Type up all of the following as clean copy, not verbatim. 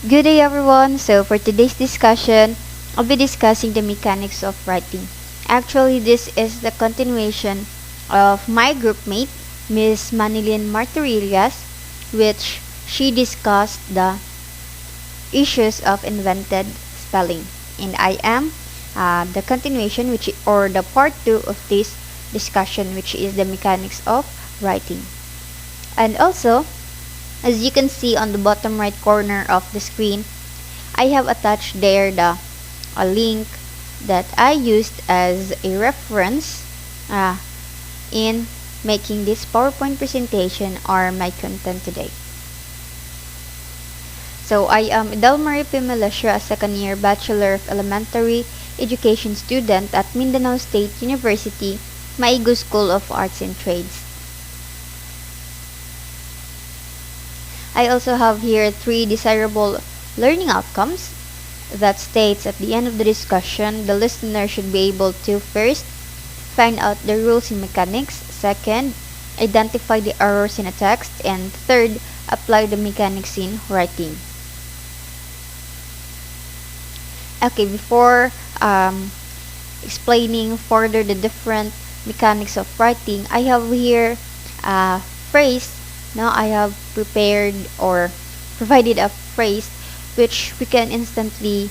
Good day, everyone. So, for today's discussion, I'll be discussing the mechanics of writing. Actually, this is the continuation of my groupmate, Miss Manilyn Martirillas, which she discussed the issues of invented spelling. And I am the continuation, which or the part 2 of this discussion, which is the mechanics of writing. And also, as you can see on the bottom right corner of the screen, I have attached there a link that I used as a reference in making this PowerPoint presentation or my content today. So I am Edel Melecio, a second-year Bachelor of Elementary Education student at Mindanao State University, Maigo School of Arts and Trades. I also have here 3 desirable learning outcomes that states at the end of the discussion, the listener should be able to first, find out the rules in mechanics, second, identify the errors in a text, and third, apply the mechanics in writing. Okay, before explaining further the different mechanics of writing, I have here a phrase. Now I have prepared or provided a phrase which we can instantly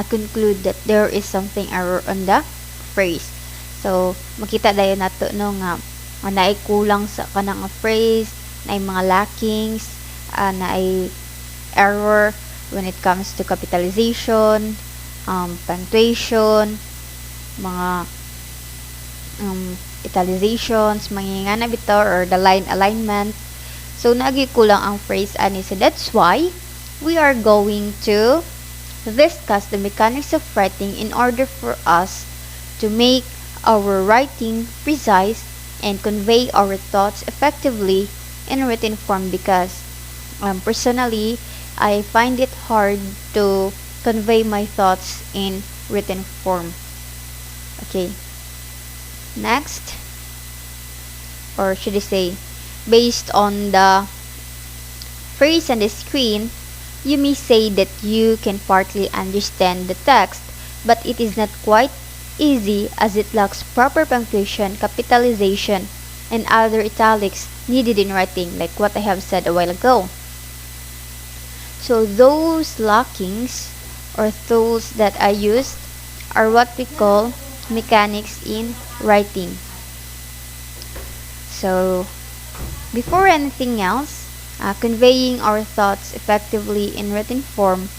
conclude that there is something error on the phrase. So, makita dayon nato no nga naay kulang sa kanang phrase, naay mga lackings, naay error when it comes to capitalization, punctuation, mga italizations, mga nga bitaw or the line alignment. So, kulang ang phrase ani. So, that's why we are going to discuss the mechanics of writing in order for us to make our writing precise and convey our thoughts effectively in written form because personally, I find it hard to convey my thoughts in written form. Okay. Next, or should I say, based on the phrase on the screen, you may say that you can partly understand the text, but it is not quite easy as it lacks proper punctuation, capitalization, and other italics needed in writing, like what I have said a while ago. So those lackings or tools that I used are what we call mechanics in writing. So, before anything else, conveying our thoughts effectively in written form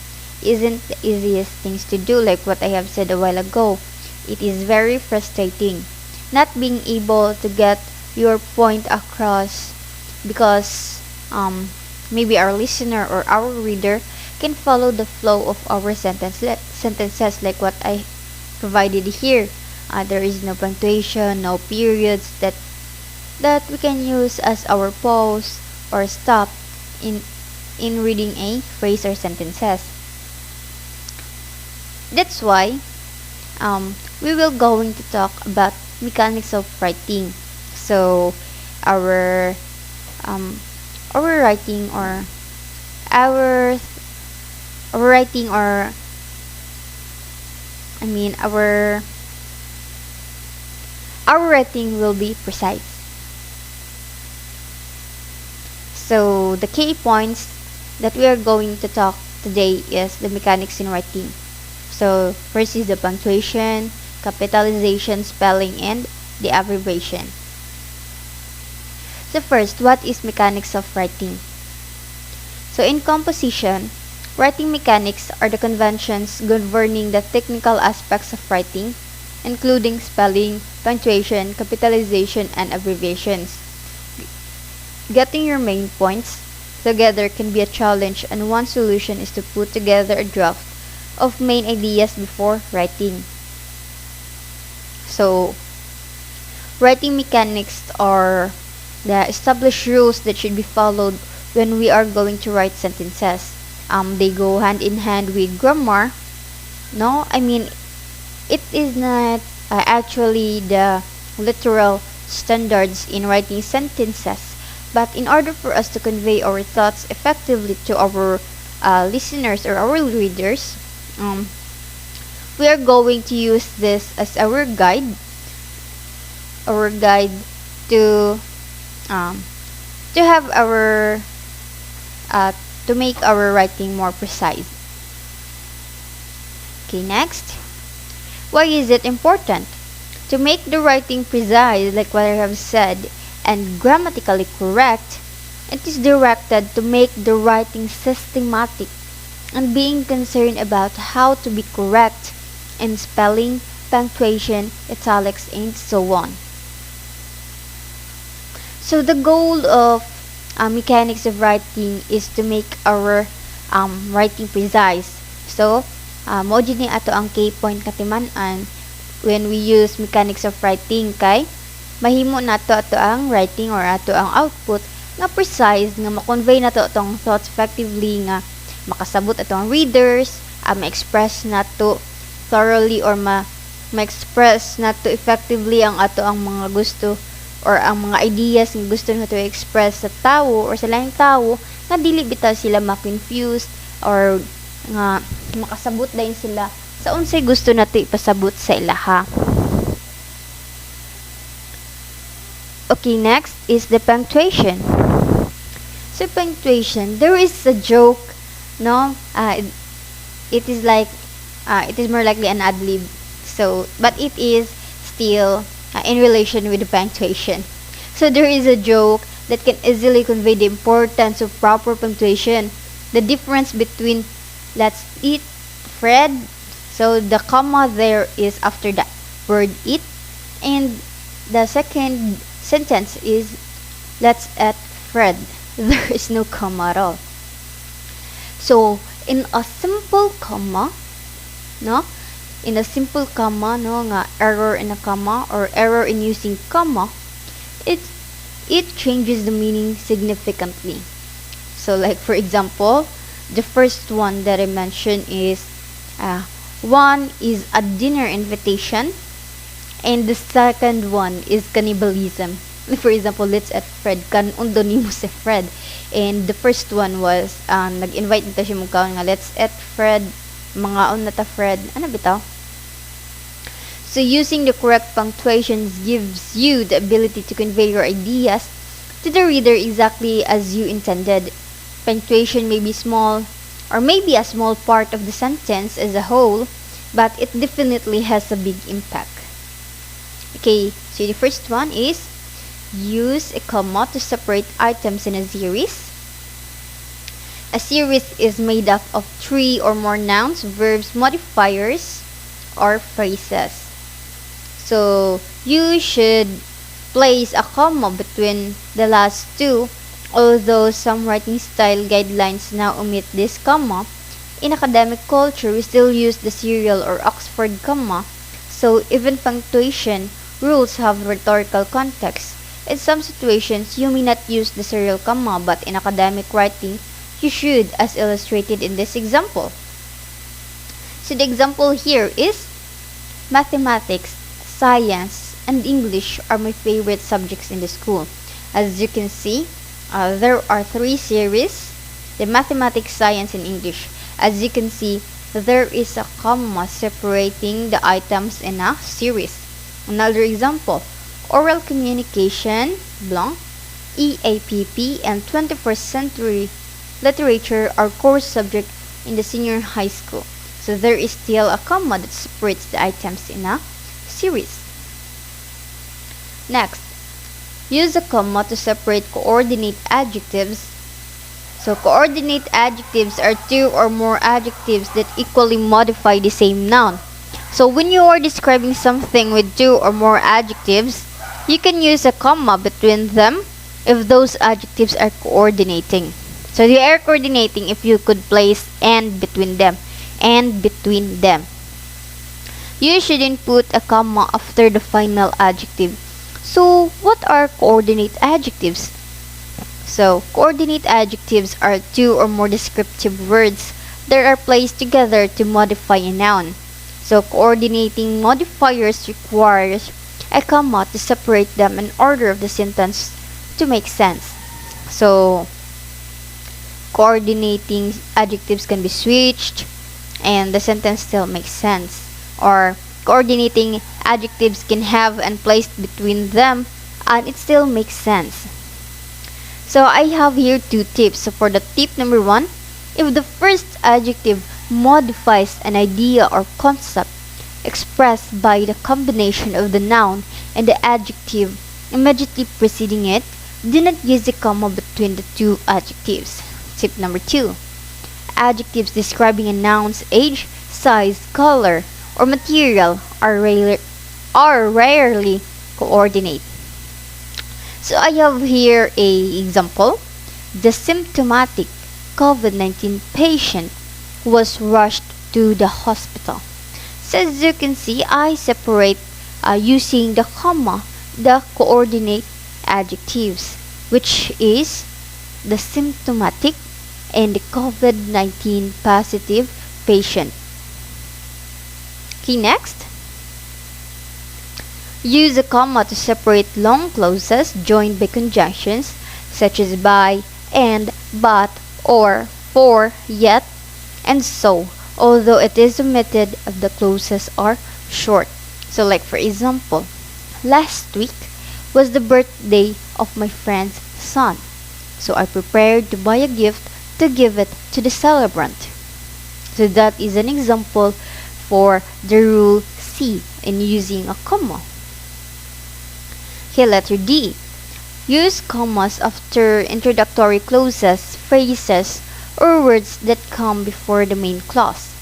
isn't the easiest things to do, like what I have said a while ago. It is very frustrating not being able to get your point across because maybe our listener or our reader can follow the flow of our sentences like what I provided here. There is no punctuation, no periods that we can use as our pause or stop in reading a phrase or sentences. That's why we will going to talk about mechanics of writing. So our writing or our writing or I mean our writing will be precise. So the key points that we are going to talk today is the mechanics in writing. So first is the punctuation, capitalization, spelling, and the abbreviation. So first, what is mechanics of writing? So in composition, writing mechanics are the conventions governing the technical aspects of writing, including spelling, punctuation, capitalization, and abbreviations. Getting your main points together can be a challenge, and one solution is to put together a draft of main ideas before writing. So, writing mechanics are the established rules that should be followed when we are going to write sentences. They go hand in hand with grammar. No, I mean, it is not actually the literal standards in writing sentences. But in order for us to convey our thoughts effectively to our listeners or our readers, we are going to use this as our guide to um, have our to make our writing more precise. Okay, next. Why is it important? To make the writing precise, like what I have said, and grammatically correct, it is directed to make the writing systematic and being concerned about how to be correct in spelling, punctuation, italics, and so on. So the goal of mechanics of writing is to make our writing precise. So, mo jud ni ato ang key point katiman-an when we use mechanics of writing kay mahimo nato ato ang writing or ato ang output nga precise nga ma-convey nato atong thoughts effectively nga makasabot ato ang readers, ma-express nato thoroughly or ma-express nato effectively ang ato ang mga gusto or ang mga ideas nga gusto nato i-express sa tawo or sa laing tawo nga dili bitaw sila ma-confused or nga makasabot dayon sila sa unsay gusto nato ipasabot sa ilaha. Okay, next is the punctuation. So punctuation, there is a joke, no? It is like it is more likely an ad-lib. So, but it is still in relation with the punctuation. So there is a joke that can easily convey the importance of proper punctuation. The difference between let's eat Fred, so the comma there is after the word eat, and the second sentence is let's eat Fred. There is no comma at all. So in a simple comma, no, nga error in a comma or error in using comma, it changes the meaning significantly. So like for example, the first one that I mentioned is one is a dinner invitation and the second one is cannibalism. For example, let's at Fred, kan undo nimo si Fred, and the first one was nag-invite nito siya mugkaon nga let's at Fred, mga na ta Fred, ano bitaw? So using the correct punctuations gives you the ability to convey your ideas to the reader exactly as you intended. Punctuation may be small or maybe a small part of the sentence as a whole, but it definitely has a big impact. Okay, so the first one is use a comma to separate items in a series. A series is made up of 3 or more nouns, verbs, modifiers, or phrases. So you should place a comma between the last two, although some writing style guidelines now omit this comma. In academic culture, we still use the serial or Oxford comma, so even punctuation rules have rhetorical context. In some situations, you may not use the serial comma, but in academic writing, you should, as illustrated in this example. So the example here is mathematics, science, and English are my favorite subjects in the school. As you can see, there are 3 series, the mathematics, science, and English. As you can see, there is a comma separating the items in a series. Another example, oral communication, blank, EAPP, and 21st century literature are core subject in the senior high school. So there is still a comma that separates the items in a series. Next, use a comma to separate coordinate adjectives. So coordinate adjectives are 2 or more adjectives that equally modify the same noun. So when you are describing something with 2 or more adjectives, you can use a comma between them if those adjectives are coordinating. So they are coordinating if you could place and between them. And between them. You shouldn't put a comma after the final adjective. So what are coordinate adjectives? So coordinate adjectives are 2 or more descriptive words that are placed together to modify a noun. So coordinating modifiers requires a comma to separate them in order of the sentence to make sense. So coordinating adjectives can be switched and the sentence still makes sense. Or coordinating adjectives can have and placed between them and it still makes sense. So I have here two tips. So for the tip number one, if the first adjective modifies an idea or concept expressed by the combination of the noun and the adjective immediately preceding it, do not use a comma between the two adjectives. Tip number two, adjectives describing a noun's age, size, color, or material are rarely coordinate. So I have here a example. The symptomatic COVID-19 patient was rushed to the hospital. So as you can see, I separate using the comma the coordinate adjectives, which is the symptomatic and the COVID-19 positive patient. Okay, next. Use a comma to separate long clauses joined by conjunctions such as by, and, but, or, for, yet, and so, although it is omitted if the clauses are short. So like for example, last week was the birthday of my friend's son. So I prepared to buy a gift to give it to the celebrant. So that is an example for the rule C in using a comma. Okay, letter D. Use commas after introductory clauses, phrases, or words that come before the main clause.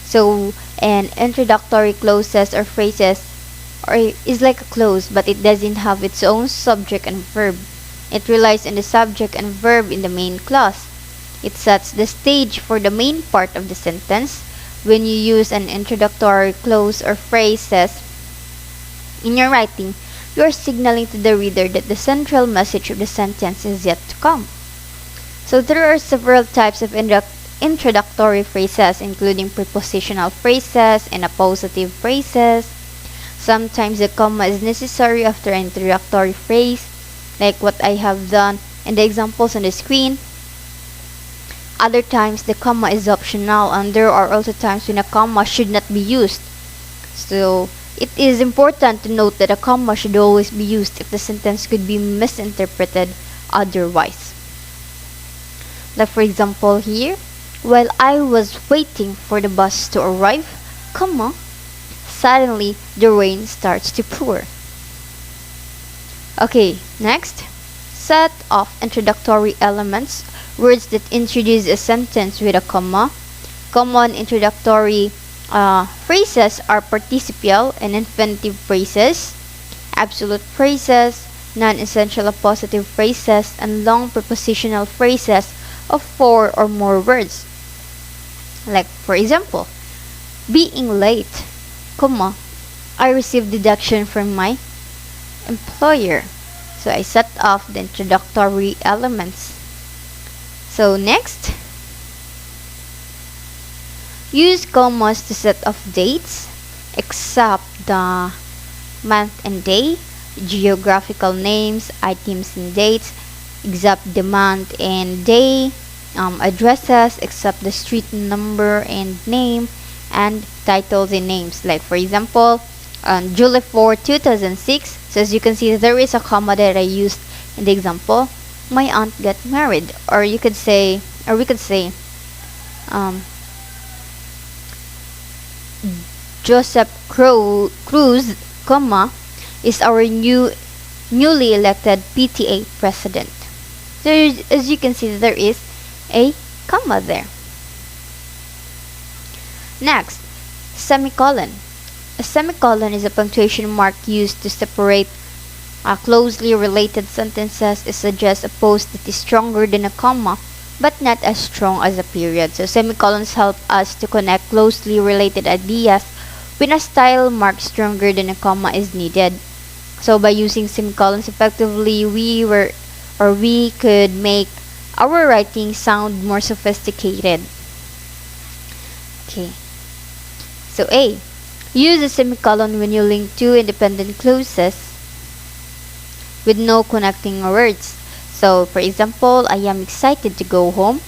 So, an introductory clauses or phrases is like a clause, but it doesn't have its own subject and verb. It relies on the subject and verb in the main clause. It sets the stage for the main part of the sentence. When you use an introductory clause or phrases in your writing, you are signaling to the reader that the central message of the sentence is yet to come. So there are several types of introductory phrases, including prepositional phrases and appositive phrases. Sometimes a comma is necessary after an introductory phrase, like what I have done in the examples on the screen. Other times the comma is optional, and there are also times when a comma should not be used. So it is important to note that a comma should always be used if the sentence could be misinterpreted otherwise. Like for example here, while I was waiting for the bus to arrive, comma, suddenly the rain starts to pour. Okay, next. Set of introductory elements, words that introduce a sentence with a comma. Common introductory phrases are participial and infinitive phrases, absolute phrases, non-essential appositive phrases, and long prepositional phrases of 4 or more words. Like for example, being late, comma, I received deduction from my employer. So I set off the introductory elements. So next, use commas to set off dates, except the month and day, geographical names, items and dates, except the month and day, addresses, except the street number and name, and titles and names. Like for example, on July 4, 2006, so as you can see, there is a comma that I used in the example. My aunt got married, or we could say, Joseph Cruz, comma, is our newly elected PTA president. So as you can see, there is a comma there. Next, semicolon. A semicolon is a punctuation mark used to separate closely related sentences. It suggests a pause that is stronger than a comma, but not as strong as a period. So semicolons help us to connect closely related ideas when a style mark stronger than a comma is needed. So by using semicolons effectively, we could make our writing sound more sophisticated. Okay. So A. Use a semicolon when you link two independent clauses with no connecting words. So, for example, I am excited to go home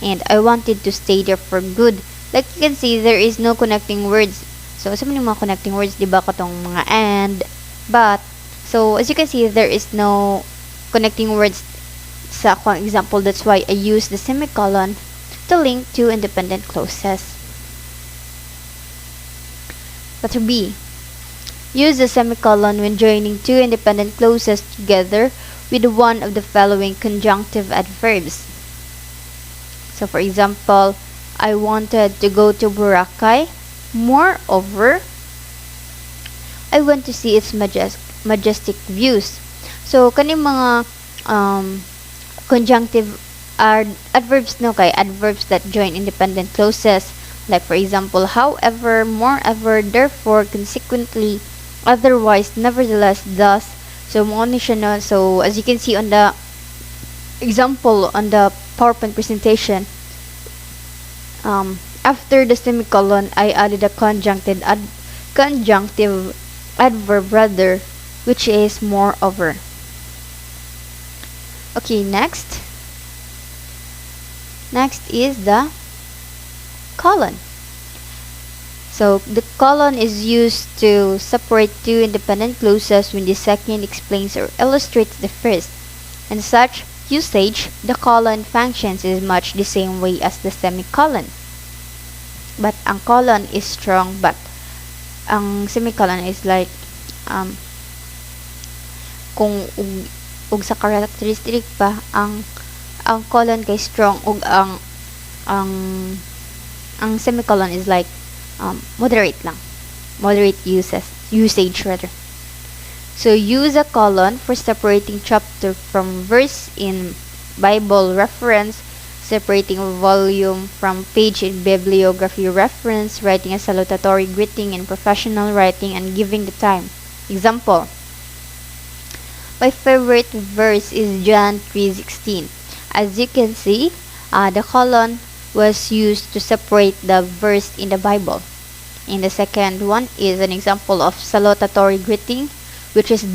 and I wanted to stay there for good. Like you can see, there is no connecting words. So, sa mga connecting words, di ba, katong mga and, but. So, as you can see, there is no connecting words sa akong example. That's why I use the semicolon to link two independent clauses. Letter B. Use the semicolon when joining two independent clauses together with one of the following conjunctive adverbs. So, for example, I wanted to go to Boracay. Moreover, I want to see its majestic views. So, kaning mga conjunctive adverbs no kay adverbs that join independent clauses. Like for example, however, moreover, therefore, consequently, otherwise, nevertheless, thus. So, mo ni siya no. So, as you can see on the example on the PowerPoint presentation, after the semicolon, I added a conjunctive adverb rather, which is moreover. Okay, next is the colon. So the colon is used to separate two independent clauses when the second explains or illustrates the first. In such usage, the colon functions in much the same way as the semicolon. But ang colon is strong, but ang semicolon is like kung ug sa characteristic pa ang colon kay strong ug ang semicolon is like moderate usage rather. So use a colon for separating chapter from verse in Bible reference, separating volume from page in bibliography reference, writing a salutatory greeting in professional writing, and giving the time. Example: my favorite verse is John 3:16. As you can see, the colon was used to separate the verse in the Bible. And the second one is an example of salutatory greeting, which is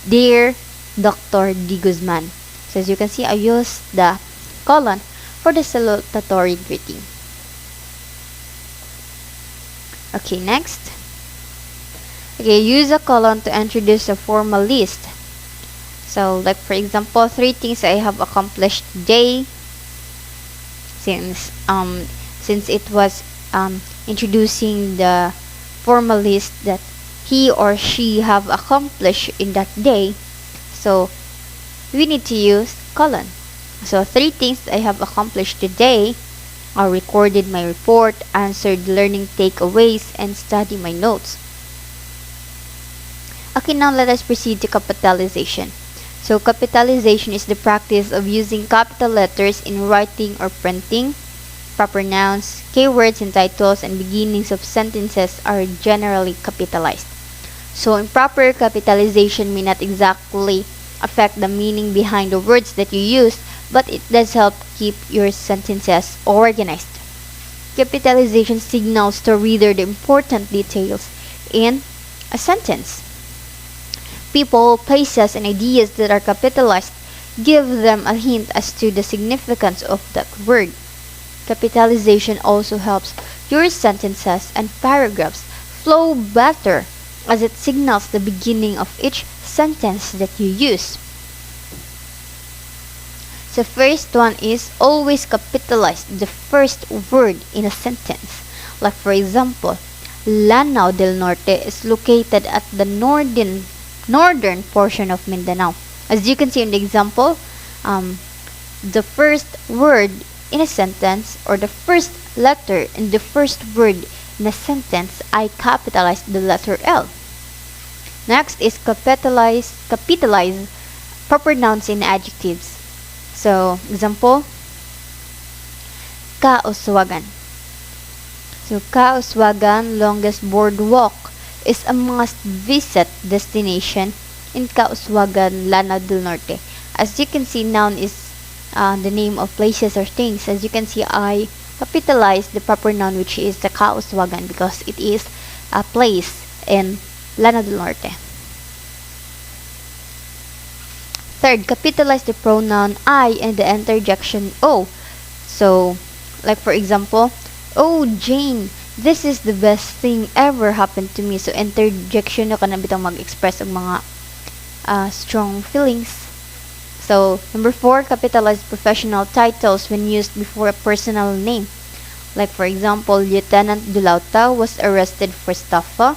Dear Dr. D. Guzman. So as you can see, I used the colon for the salutatory greeting. Okay, next. Okay, use a colon to introduce a formal list. So, like for example, 3 things I have accomplished today. Since it was introducing the formal list that he or she have accomplished in that day, so we need to use colon. So 3 things I have accomplished today are recorded my report, answered learning takeaways, and study my notes. Okay, now let us proceed to capitalization. So capitalization is the practice of using capital letters in writing or printing. Proper nouns, keywords, and titles and beginnings of sentences are generally capitalized. So improper capitalization may not exactly affect the meaning behind the words that you use, but it does help keep your sentences organized. Capitalization signals to reader the important details in a sentence. People, places, and ideas that are capitalized give them a hint as to the significance of that word. Capitalization also helps your sentences and paragraphs flow better as it signals the beginning of each sentence that you use. The first one is always capitalize the first word in a sentence. Like for example, Lanao del Norte is located at the northern portion of Mindanao. As you can see in the example, the first word in a sentence or the first letter in the first word in a sentence, I capitalized the letter L. Next is capitalize proper nouns in adjectives. So, example, Kauswagan. So, Kauswagan, longest boardwalk, is a must-visit destination in Kauswagan, Lanao del Norte. As you can see, noun is the name of places or things. As you can see, I capitalized the proper noun, which is the Kauswagan, because it is a place in Lanao del Norte. Third, capitalize the pronoun I and the interjection O. So, like for example, oh Jane, this is the best thing ever happened to me. So, interjection na ka na bitang mag-express ang mga strong feelings. So, number 4, capitalize professional titles when used before a personal name. Like for example, Lieutenant Dulauta was arrested for estafa.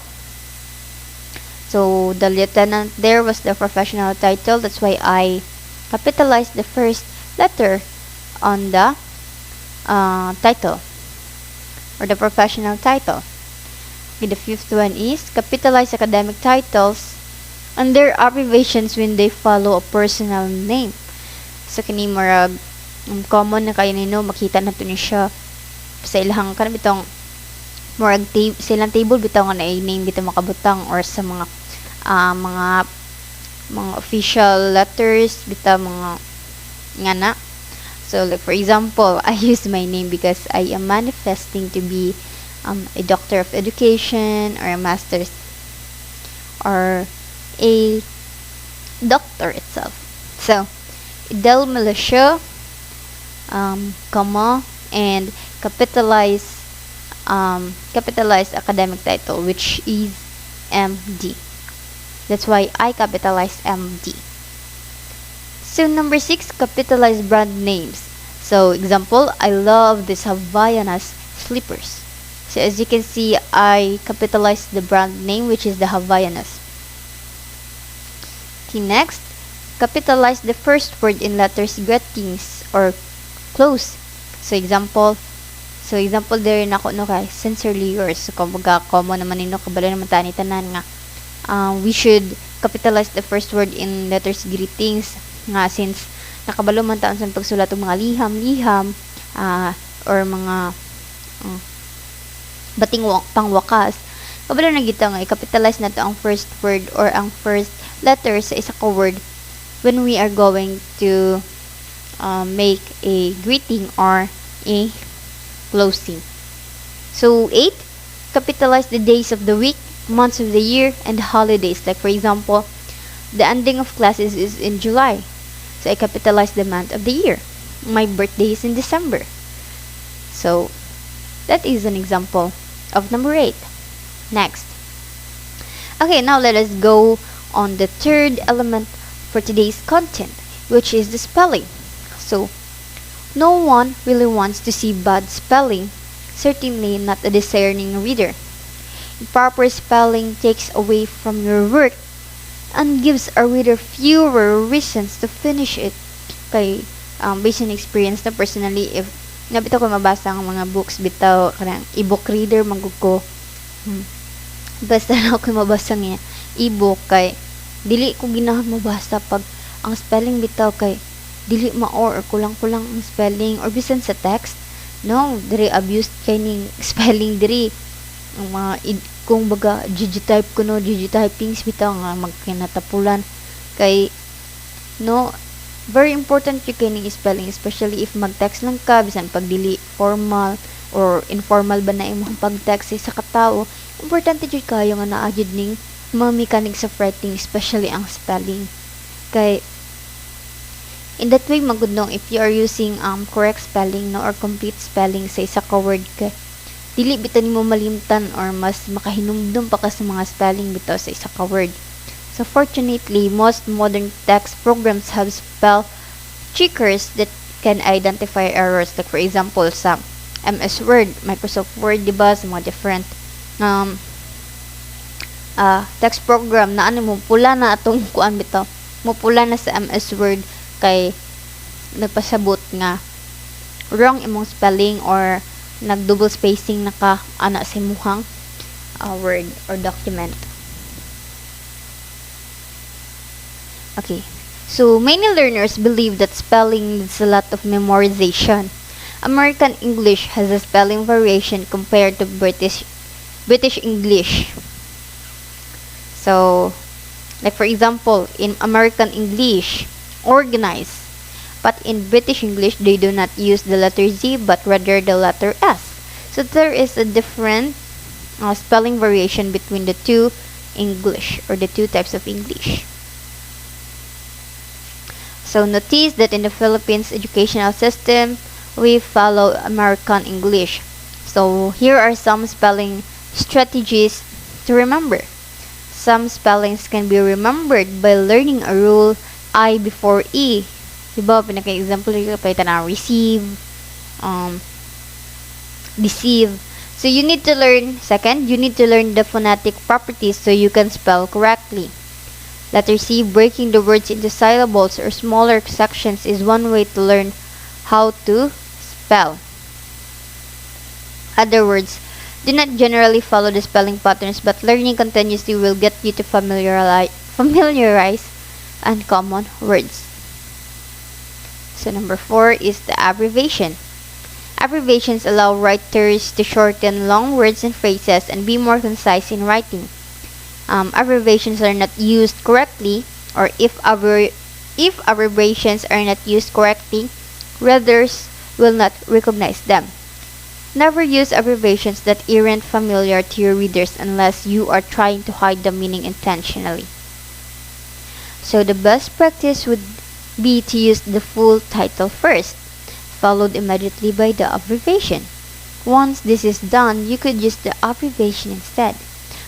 So, the lieutenant there was the professional title. That's why I capitalized the first letter on the title or the professional title. Okay, the fifth one is capitalize academic titles and their abbreviations when they follow a personal name. So, kini marag common na kayo nino, makita na to ni siya sa ilang kanang bitong murag silang table bitaw nga na name bitaw makabutang or sa mga official letters bitaw mga nga na. So like for example, I use my name because I am manifesting to be a doctor of education or a master's or a doctor itself. So Edel, Melecio, comma, and capitalize academic title, which is MD. That's why I capitalize MD. So number 6, capitalize brand names. So example, I love this Havaianas slippers. So as you can see, I capitalized the brand name, which is the Havaianas. Okay, next, capitalize the first word in letters greetings or close. So example there na ko no kay sincerely yours. So kumbaga common naman nino kabalo naman tani tanan nga we should capitalize the first word in letters greetings nga since nakabalo man taon sa pagsulat og mga liham or mga bating pangwakas. Kabalo na gita nga i-capitalize nato ang first word or ang first letter sa isa ka word when we are going to make a greeting or a closing. So 8, capitalize the days of the week, months of the year, and holidays. Like for example, the ending of classes is in July. So I capitalize the month of the year. My birthday is in December. So that is an example of number 8. Next. Okay, now let us go on the third element for today's content, which is the spelling. So no one really wants to see bad spelling, certainly not a discerning reader. Improper spelling takes away from your work and gives a reader fewer reasons to finish it. Kay based on experience na personally, if nabitaw ko mabasa ang mga books bitaw kanang e-book reader magud ko. Basta na ako mabasa nga e-book kay dili ko ginahon mabasa pag ang spelling bitaw kay dili or kulang-kulang ang spelling or bisan sa text. No, diri abused kay ning spelling diri. Ang mga kung baga digitype ko no, digitypings bitaw nga magkinatapulan kay no, very important yung kining spelling, especially if mag-text lang ka bisan pag dili formal or informal ba na imong pag-text sa katao. Importante jud kayo nga naa jud ning mga mechanics of writing, especially ang spelling. Kay in that way magudnong if you are using correct spelling no or complete spelling sa isa ka word kay dili bitaw nimo malimtan or mas makahinumdum pa ka sa mga spelling bitaw sa isa ka word. So fortunately, most modern text programs have spell checkers that can identify errors. Like for example, sa MS Word, Microsoft Word, diba, sa mga different text program na ano mo pula na atong kuan bitaw. Mo pula na sa MS Word kay nagpasabot nga wrong imong spelling or nag-double spacing naka ana sa imuhang word or document. Okay. So, many learners believe that spelling needs a lot of memorization. American English has a spelling variation compared to British English. So, like for example, in American English, organize. But in British English, they do not use the letter Z, but rather the letter S. So, there is a different spelling variation between the two English or the two types of English. So notice that in the Philippines educational system, we follow American English. So here are some spelling strategies to remember. Some spellings can be remembered by learning a rule I before E. Diba, pinaka-example yung palitan na receive, deceive. So you need to learn, second, you need to learn the phonetic properties so you can spell correctly. Letter C, breaking the words into syllables or smaller sections is one way to learn how to spell. Other words, do not generally follow the spelling patterns, but learning continuously will get you to familiarize uncommon words. So number 4 is the abbreviation. Abbreviations allow writers to shorten long words and phrases and be more concise in writing. Abbreviations are not used correctly, or if abbreviations are not used correctly, readers will not recognize them. Never use abbreviations that aren't familiar to your readers unless you are trying to hide the meaning intentionally. So the best practice would be to use the full title first, followed immediately by the abbreviation. Once this is done, you could use the abbreviation instead.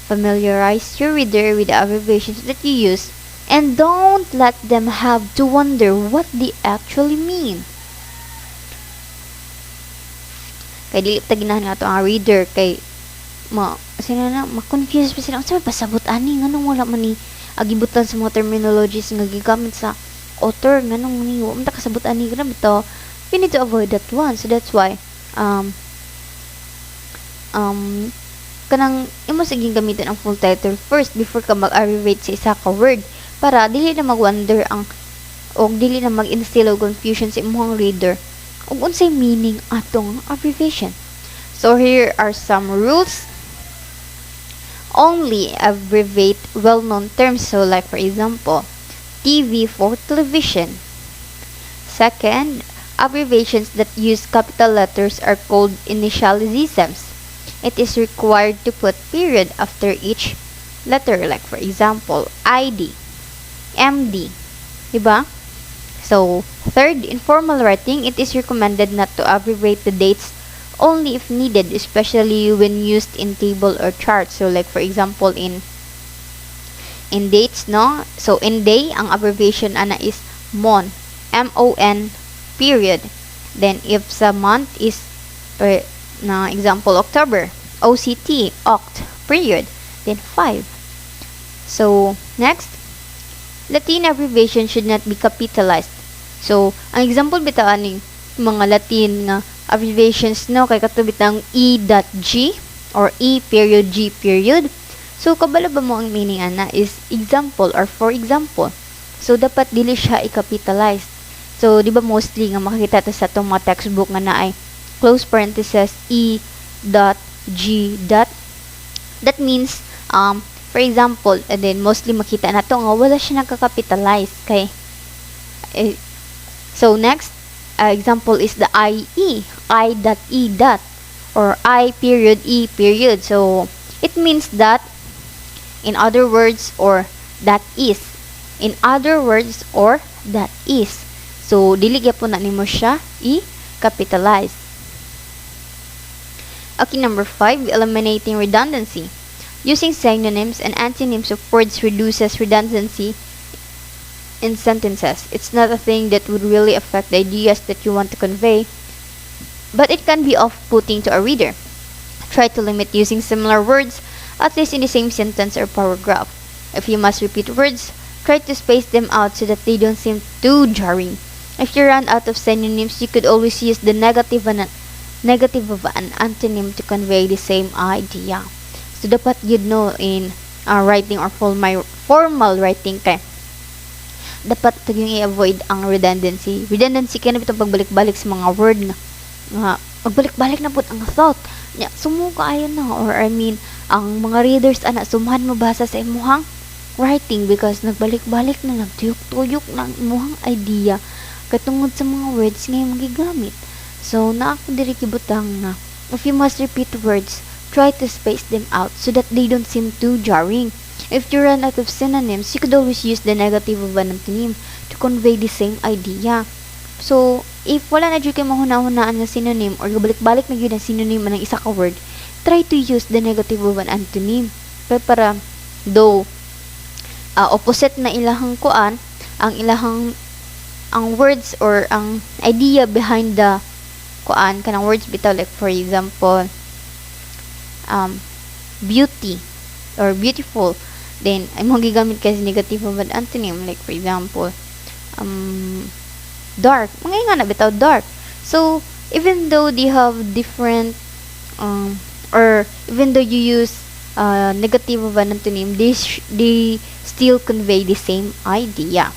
Familiarize your reader with the abbreviations that you use, and don't let them have to wonder what they actually mean. Kay dili ta ginahan nga to ang reader kay ma-confuse pa sila. Unsa pasabot ani nganong wala man ni agibutan sa mga terminologies nga gigamit sa author nganong ni wa man ta kasabot ani grabe to. You need to avoid that one. So that's why kanang imo siging gamiton ang full title first before ka mag-abbreviate sa isa ka word para dili na mag-wonder o dili na mag-instill og confusion sa imong reader ug unsay meaning atong abbreviation. So here are some rules. Only abbreviate well-known terms, so like for example, TV for television. Second, abbreviations that use capital letters are called initialisms. It is required to put period after each letter, like for example, ID, MD, diba? So, third, in formal writing, it is recommended not to abbreviate the dates only if needed, especially when used in table or chart. So, like for example, in dates, no? So, in day, ang abbreviation ana is MON, M-O-N, period. Then, if sa month is, na example, October, OCT, Oct, period. Then, 5. So, next, Latin abbreviation should not be capitalized. So, ang example bitaw aning mga Latin nga abbreviations no kay katubit ang E.G or E period G period. So, kabalo ba mo ang meaning ana is example or for example. So, dapat dili siya i-capitalized. So, di ba mostly nga makikita ta sa itong mga textbook nga naay close parenthesis E.G. That means, for example, and then mostly makita na to nga wala siya nagka-capitalize kay so next example is the I.E. I.E. or I period E period. So it means that in other words or that is. In other words or that is. So dili gyapon na nimo siya i-capitalize. Okay, number 5, eliminating redundancy. Using synonyms and antonyms of words reduces redundancy in sentences. It's not a thing that would really affect the ideas that you want to convey, but it can be off-putting to a reader. Try to limit using similar words, at least in the same sentence or paragraph. If you must repeat words, try to space them out so that they don't seem too jarring. If you run out of synonyms, you could always use the negative of an antonym to convey the same idea. So, dapat you'd know in writing or formal writing kay dapat ito yung i-avoid ang redundancy. Redundancy kaya na itong pagbalik-balik sa mga word nga pagbalik-balik na po ang thought. Sumuka ayon na or I mean, ang mga readers ana sumahan mo basa sa imuhang writing because nagbalik-balik na nagtuyok-tuyok ng imuhang idea katungod sa mga words nga magigamit. So, naako diri kibutang if you must repeat words, try to space them out so that they don't seem too jarring. If you run out of synonyms, you could always use the negative of an antonym to convey the same idea. So, if wala na dyan kayo mahuna-hunaan ng synonym or balik-balik na yun ang synonym ng isa ka word, try to use the negative of an antonym. Pero para, though, opposite na ilahang kuan, ang words or ang idea behind the kuan, kanang words bitaw, like for example, beauty or beautiful, then ay mo gigamit kasi negative of an antonym, like for example, dark, mga nga na bitaw dark. So even though they have different or even though you use negative of an antonym, they still convey the same idea.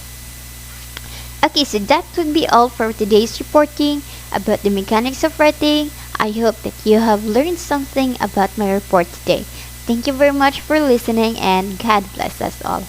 Okay, so that would be all for today's reporting about the mechanics of writing. I hope that you have learned something about my report today. Thank you very much for listening, and God bless us all.